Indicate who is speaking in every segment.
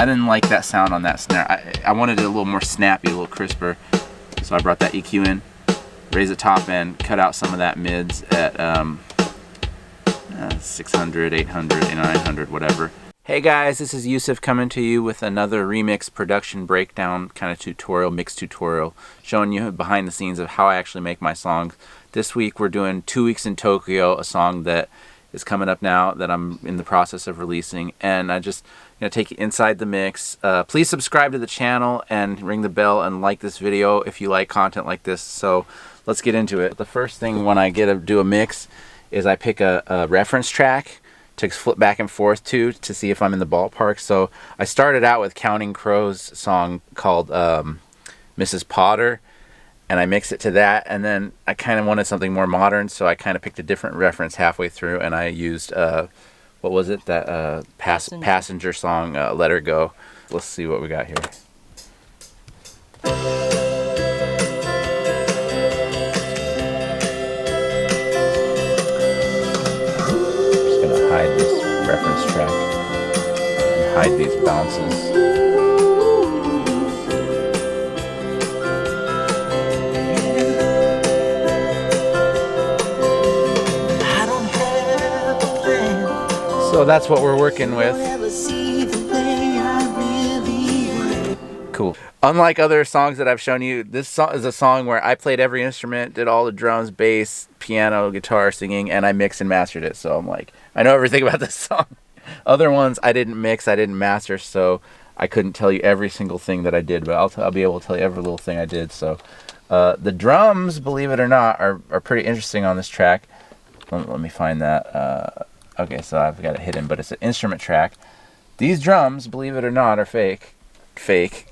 Speaker 1: I didn't like that sound on that snare. I wanted it a little more snappy, a little crisper. So I brought that EQ in, raised the top end, cut out some of that mids at 600, 800, 900, whatever. Hey guys, this is Yusif coming to you with another remix production breakdown kind of tutorial, mix tutorial, showing you behind the scenes of how I actually make my songs. This week we're doing 2 Weeks in Tokyo, a song that is coming up now that I'm in the process of releasing, and I just take you inside the mix. Please subscribe to the channel and ring the bell and like this video if you like content like this. So let's get into it. The first thing when I do a mix is I pick a reference track to flip back and forth to see if I'm in the ballpark. So I started out with Counting Crows' song called Mrs. Potter, and I mixed it to that, and then I kind of wanted something more modern, so I kind of picked a different reference halfway through, and I used what was it, that Passenger song, Let Her Go. Let's see what we got here. Hide this reference track and hide these bounces. So that's what we're working with. Cool. Unlike other songs that I've shown you, this song is a song where I played every instrument, did all the drums, bass, piano, guitar, singing, and I mixed and mastered it. So I'm like, I know everything about this song. Other ones I didn't mix, I didn't master, so I couldn't tell you every single thing that I did, but I'll be able to tell you every little thing I did. So the drums, believe it or not, are pretty interesting on this track. Let me find that. Okay, so I've got it hidden, but it's an instrument track. These drums, believe it or not, are fake.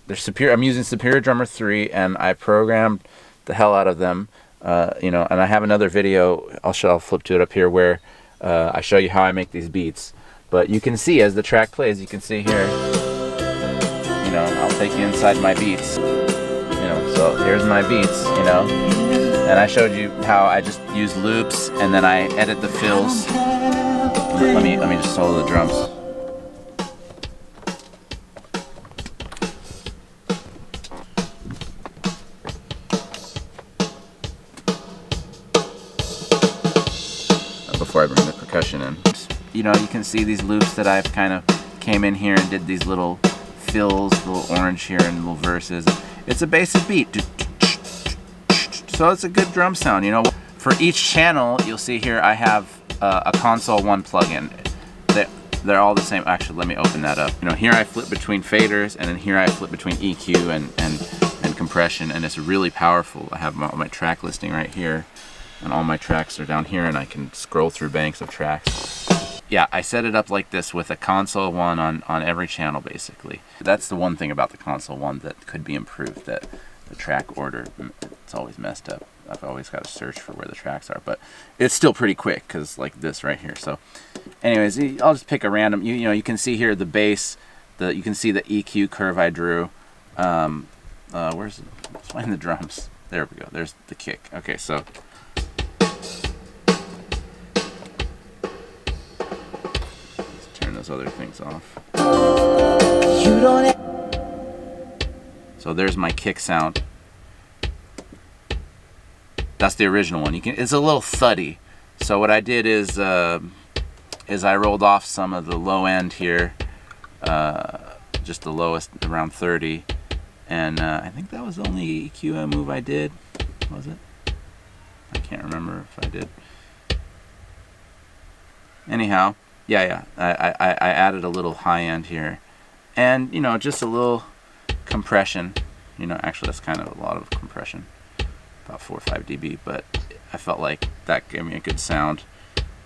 Speaker 1: They're Superior. I'm using Superior Drummer 3, and I programmed the hell out of them. And I have another video. I'll flip to it up here where I show you how I make these beats. But you can see as the track plays, you can see here. I'll take you inside my beats. So here's my beats. And I showed you how I just use loops, and then I edit the fills. Let me just solo the drums. Before I bring the percussion in. You can see these loops that I've kind of came in here and did these little fills, little orange here and little verses. It's a basic beat. So it's a good drum sound, For each channel, you'll see here I have a Console 1 plugin. They're all the same. Actually, let me open that up. Here I flip between faders, and then here I flip between EQ and compression, and it's really powerful. I have my track listing right here, and all my tracks are down here, and I can scroll through banks of tracks. Yeah, I set it up like this with a Console 1 on every channel, basically. That's the one thing about the Console 1 that could be improved, that the track order, it's always messed up. I've always got to search for where the tracks are, but it's still pretty quick, because like this right here. So anyways, I'll just pick a random, you can see here the bass, you can see the EQ curve I drew. Let's find the drums. There we go, there's the kick. Okay, so let's turn those other things off. So there's my kick sound. That's the original one. It's a little thuddy. So what I did is I rolled off some of the low end here, just the lowest, around 30, and I think that was the only EQ move I did. Was it? I can't remember if I did. Anyhow, yeah. I added a little high end here, and just a little compression. Actually that's kind of a lot of compression. About 4 or 5 dB, but I felt like that gave me a good sound.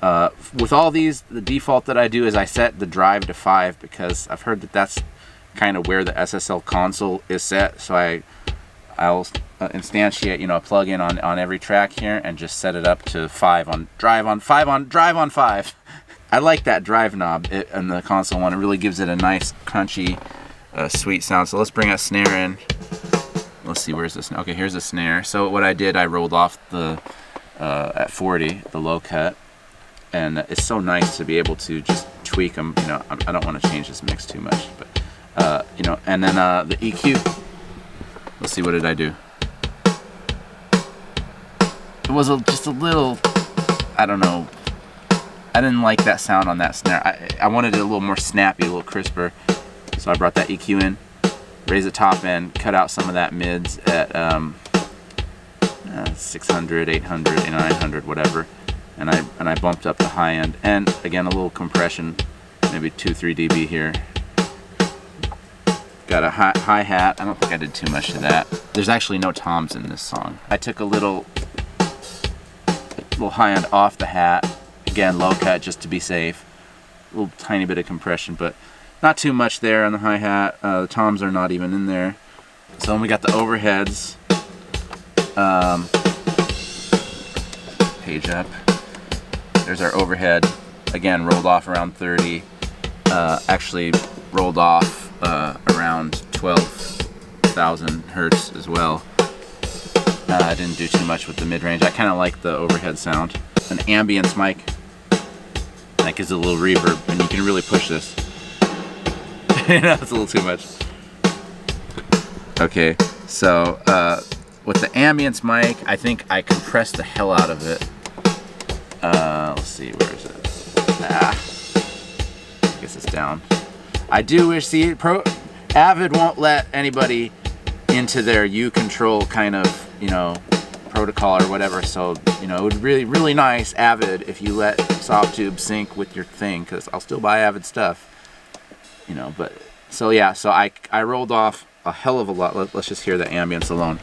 Speaker 1: With all these, the default that I do is I set the drive to 5, because I've heard that that's kind of where the SSL console is set. So I'll instantiate a plugin on every track here and just set it up to 5 on drive on 5. I like that drive knob in the Console 1. It really gives it a nice crunchy, sweet sound. So let's bring a snare in. Let's see, where's this? Okay, here's the snare. So what I did, I rolled off the at 40, the low cut, and it's so nice to be able to just tweak them. I don't want to change this mix too much, but You know, and then the EQ. Let's see, what did I do? It was just a little, I don't know. I didn't like that sound on that snare. I wanted it a little more snappy, a little crisper. So I brought that EQ in, raised the top end, cut out some of that mids at 600, 800, 900, whatever. And I bumped up the high end. And again, a little compression, maybe 2-3 dB here. Got a hi-hat. I don't think I did too much to that. There's actually no toms in this song. I took a little high end off the hat. Again, low cut just to be safe. A little tiny bit of compression, but not too much there on the hi-hat. The toms are not even in there. So then we got the overheads. Page up. There's our overhead. Again, rolled off around 30. Actually rolled off around 12,000 hertz as well. I didn't do too much with the mid-range. I kind of like the overhead sound. An ambience mic. That gives it a little reverb, and you can really push this. You know, it's a little too much. Okay, so with the ambience mic, I think I compressed the hell out of it. Let's see, where is it? I guess it's down. I do wish, see, Avid won't let anybody into their U control kind of, you know, protocol or whatever, so, you know, it would be really nice, Avid, if you let Softube sync with your thing, because I'll still buy Avid stuff, you know. But so yeah, so I rolled off a hell of a lot. Let's just hear the ambience alone.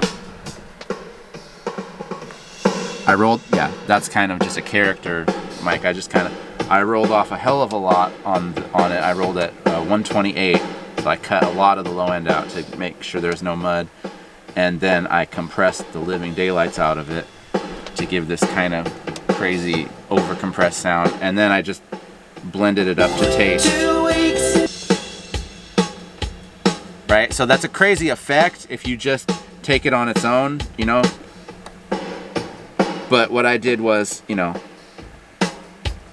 Speaker 1: Yeah, that's kind of just a character mic. I rolled off a hell of a lot on it. I rolled at 128, so I cut a lot of the low end out to make sure there's no mud, and then I compressed the living daylights out of it to give this kind of crazy over compressed sound, and then I just blended it up to taste. Right, so that's a crazy effect if you just take it on its own, you know. But what I did was, you know,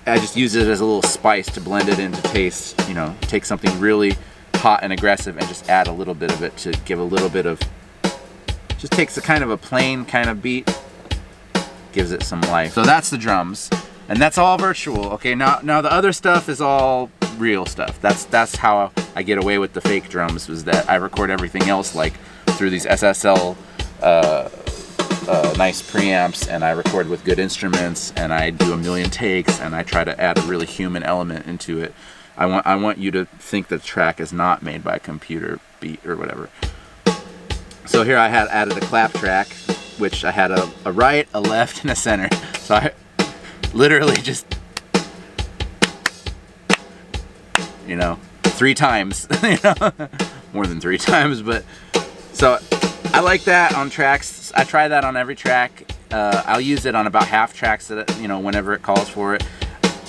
Speaker 1: I just used it as a little spice to blend it into taste, you know, take something really hot and aggressive and just add a little bit of it to give a little bit of, just takes a kind of a plain kind of beat, gives it some life. So that's the drums, and that's all virtual. Okay, now the other stuff is all real stuff. That's how I get away with the fake drums, was that I record everything else like through these SSL nice preamps, and I record with good instruments, and I do a million takes, and I try to add a really human element into it. I want you to think the track is not made by a computer beat or whatever. So here I had added a clap track, which I had a right, a left, and a center. So I literally just, you know, 3 times, you know, more than 3 times, but so I like that on tracks. I try that on every track. I'll use it on about half tracks, that, you know, whenever it calls for it.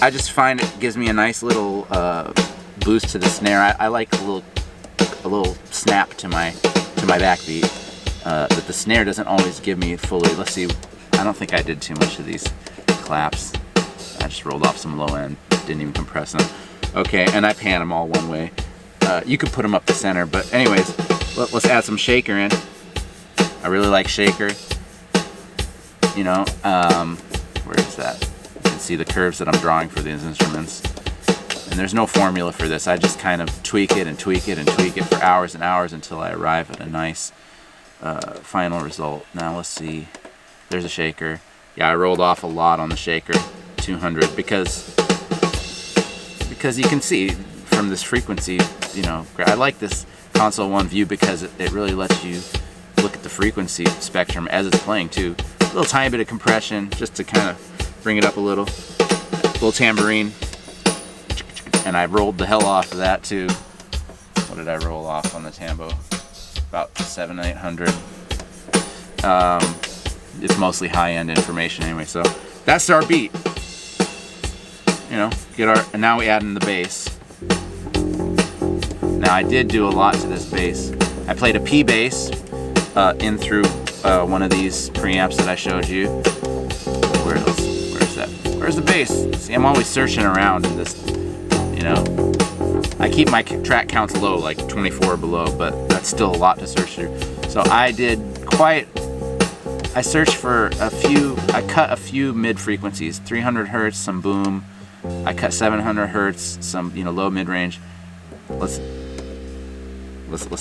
Speaker 1: I just find it gives me a nice little boost to the snare. I like a little snap to my backbeat that the snare doesn't always give me fully. Let's see. I don't think I did too much of these claps. I just rolled off some low end. Didn't even compress them. Okay, and I pan them all one way. You could put them up the center, but anyways, let's add some shaker in. I really like shaker. You know, where is that? You can see the curves that I'm drawing for these instruments. And there's no formula for this. I just kind of tweak it and tweak it and tweak it for hours and hours until I arrive at a nice final result. Now let's see. There's a shaker. Yeah, I rolled off a lot on the shaker, 200, because you can see from this frequency, you know, I like this console 1 view because it really lets you look at the frequency spectrum as it's playing too. A little tiny bit of compression just to kind of bring it up a little. Little tambourine. And I rolled the hell off of that too. What did I roll off on the tambo? About 700-800. It's mostly high-end information anyway, so that's our beat. You know, and now we add in the bass. Now I did do a lot to this bass. I played a P bass in through one of these preamps that I showed you. Where's that? Where's the bass? See, I'm always searching around in this, you know. I keep my track counts low, like 24 or below, but that's still a lot to search through. So I searched for I cut a few mid frequencies, 300 hertz, some boom. I cut 700 hertz, some low mid range. Let's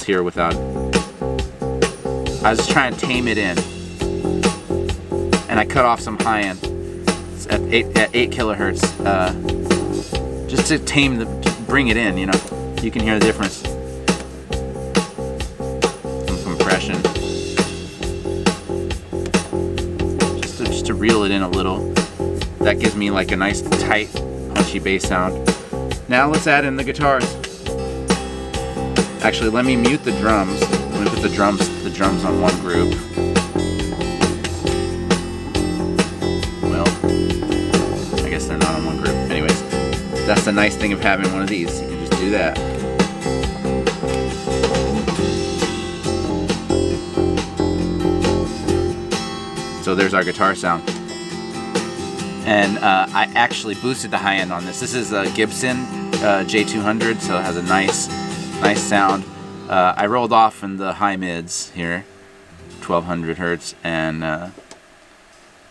Speaker 1: hear without. I was just trying to tame it in, and I cut off some high end at 8 kilohertz, just to bring it in. You can hear the difference. Some compression, just to reel it in a little. That gives me like a nice tight, punchy bass sound. Now let's add in the guitars. Actually, let me mute the drums. Let me put the drums on one group. Well, I guess they're not on one group. Anyways, that's the nice thing of having one of these. You can just do that. So there's our guitar sound. And I actually boosted the high end on this. This is a Gibson J200, so it has a nice sound. I rolled off in the high mids here, 1200 hertz, and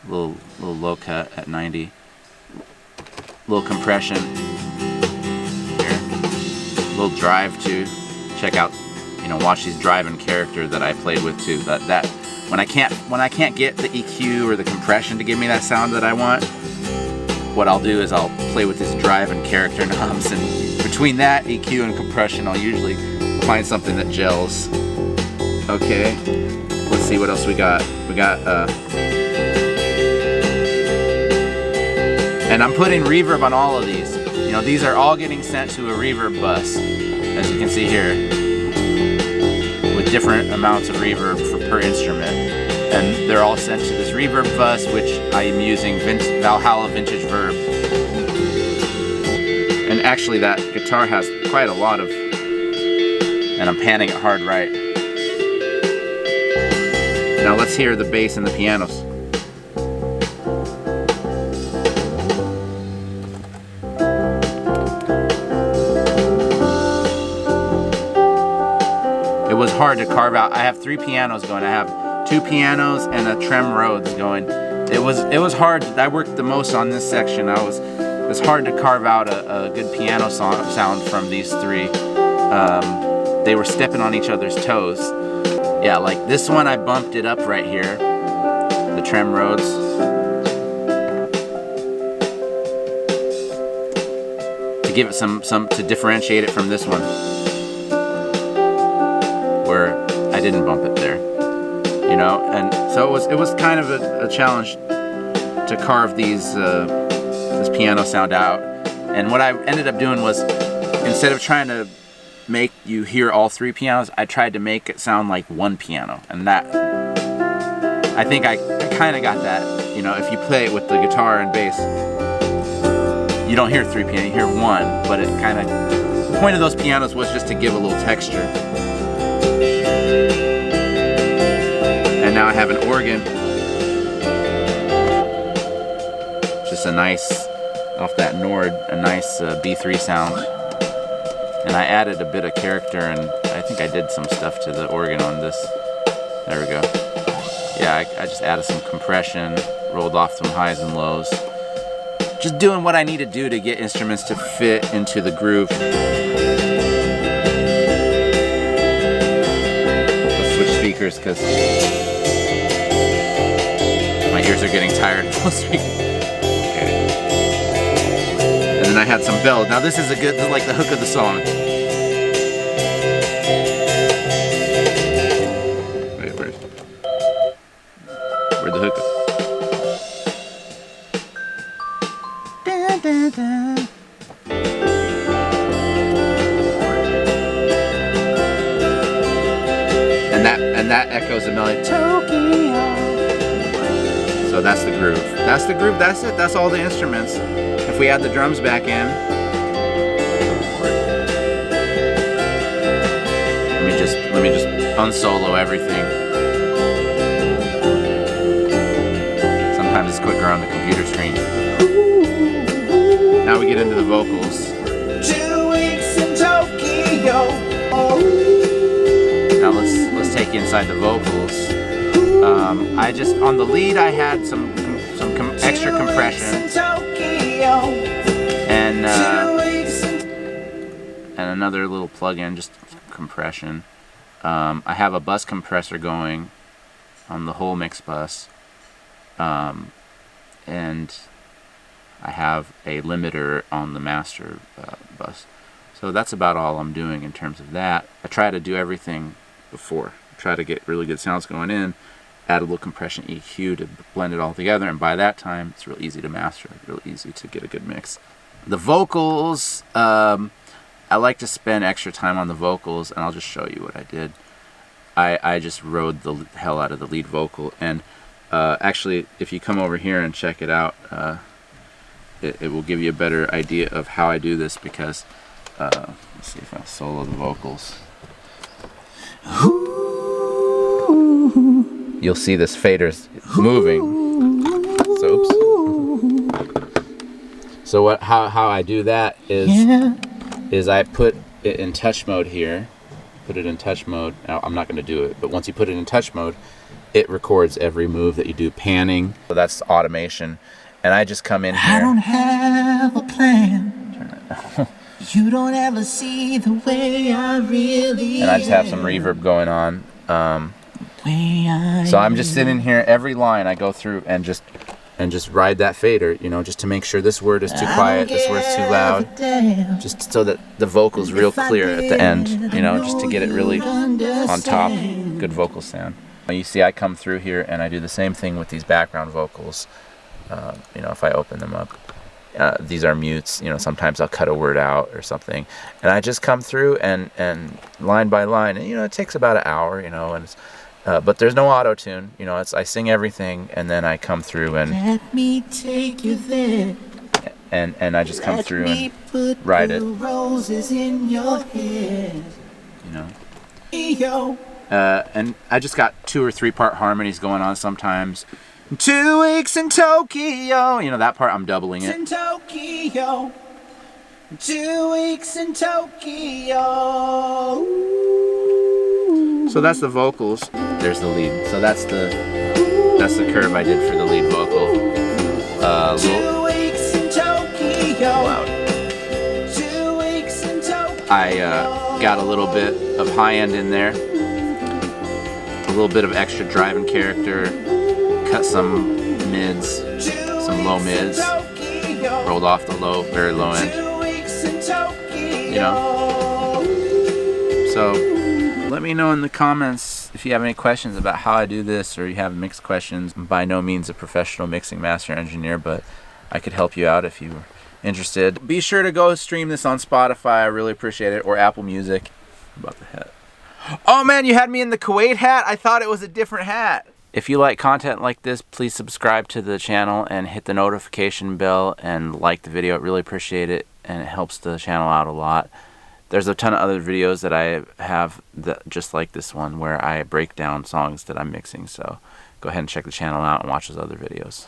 Speaker 1: little low cut at 90. Little compression here, little drive too. Check out, watch these drive and character that I played with too. That when I can't get the EQ or the compression to give me that sound that I want, what I'll do is I'll play with this drive and character knobs, and between that EQ and compression, I'll usually find something that gels. Okay, let's see what else we got. We got, and I'm putting reverb on all of these. These are all getting sent to a reverb bus, as you can see here, with different amounts of reverb per instrument. And they're all sent to this reverb bus, which I am using Valhalla Vintage Verb. And actually that guitar has quite a lot of, and I'm panning it hard right. Now let's hear the bass and the pianos. It was hard to carve out. I have 3 pianos going. I have 2 pianos and a trem Rhodes going. It was hard. I worked the most on this section. It was hard to carve out a good piano sound from these 3. They were stepping on each other's toes. Yeah, like this one I bumped it up right here, the trem Rhodes. To give it some to differentiate it from this one, where I didn't bump it there. And so it was kind of a challenge to carve this piano sound out. And what I ended up doing was, instead of trying to make you hear all 3 pianos, I tried to make it sound like 1 piano. And that, I think I kind of got that. If you play it with the guitar and bass, you don't hear 3 pianos, you hear 1. But it kind of, the point of those pianos was just to give a little texture. And now I have an organ, just a nice, off that Nord, a nice B3 sound. And I added a bit of character, and I think I did some stuff to the organ on this. There we go. Yeah, I just added some compression, rolled off some highs and lows. Just doing what I need to do to get instruments to fit into the groove. Let's switch speakers, because my ears are getting tired of those speakers. Okay. And then I had some bells. Now this is this is like the hook of the song. Wait, where'd the hook go? Dun, dun, dun. And that echoes a melody. Tokyo. So that's the groove. That's the groove. That's it. That's all the instruments. If we add the drums back in, let me just unsolo everything. Sometimes it's quicker on the computer screen. Now we get into the vocals.
Speaker 2: 2 weeks in Tokyo.
Speaker 1: Now let's take you inside the vocals. I just, on the lead, I had some extra compression and another little plug-in, just compression. I have a bus compressor going on the whole mix bus, and I have a limiter on the master bus. So that's about all I'm doing in terms of that. I try to do everything before. I try to get really good sounds going in, add a little compression EQ to blend it all together, and by that time it's real easy to master, real easy to get a good mix. The vocals, I like to spend extra time on the vocals, and I'll just show you what I did. I just rode the hell out of the lead vocal, and actually if you come over here and check it out, it will give you a better idea of how I do this, because let's see if I solo the vocals. You'll see this fader's moving. So, oops. So how I do that is I put it in touch mode here. Put it in touch mode. Now, I'm not going to do it, but once you put it in touch mode, it records every move that you do, panning. So that's automation. And I just come in here. I don't have a plan. Turn it down. You don't ever see the way I really and I just have some reverb going on. So I'm just sitting here, every line I go through and just ride that fader, you know, just to make sure this word is too quiet, this word's too loud, just so that the vocal's real clear at the end, you know, just to get it really on top, good vocal sound. You see I come through here and I do the same thing with these background vocals. You know, if I open them up, these are mutes, you know, sometimes I'll cut a word out or something, and I just come through and line by line, and you know, it takes about an hour, you know, and it's, but there's no auto-tune, you know, I sing everything, and then I come through and let me take you there, and I just come through and write it, roses in your head, you know, and I just got 2 or 3 part harmonies going on sometimes. 2 weeks in Tokyo, you know, that part I'm doubling it. In Tokyo, 2 weeks in Tokyo. So that's the vocals. There's the lead. So that's the curve I did for the lead vocal. 2 weeks in Tokyo. Loud. 2 weeks in Tokyo. I got a little bit of high end in there, a little bit of extra driving character. Cut some mids, some low mids, rolled off the low, very low end, you know. So let me know in the comments if you have any questions about how I do this, or you have mix questions. I'm by no means a professional mixing master engineer, but I could help you out if you were interested. Be sure to go stream this on Spotify, I really appreciate it, or Apple Music. About the hat. Oh man, you had me in the Kuwait hat? I thought it was a different hat. If you like content like this, please subscribe to the channel and hit the notification bell and like the video. I really appreciate it, and it helps the channel out a lot. There's a ton of other videos that I have just like this one, where I break down songs that I'm mixing. So go ahead and check the channel out and watch those other videos.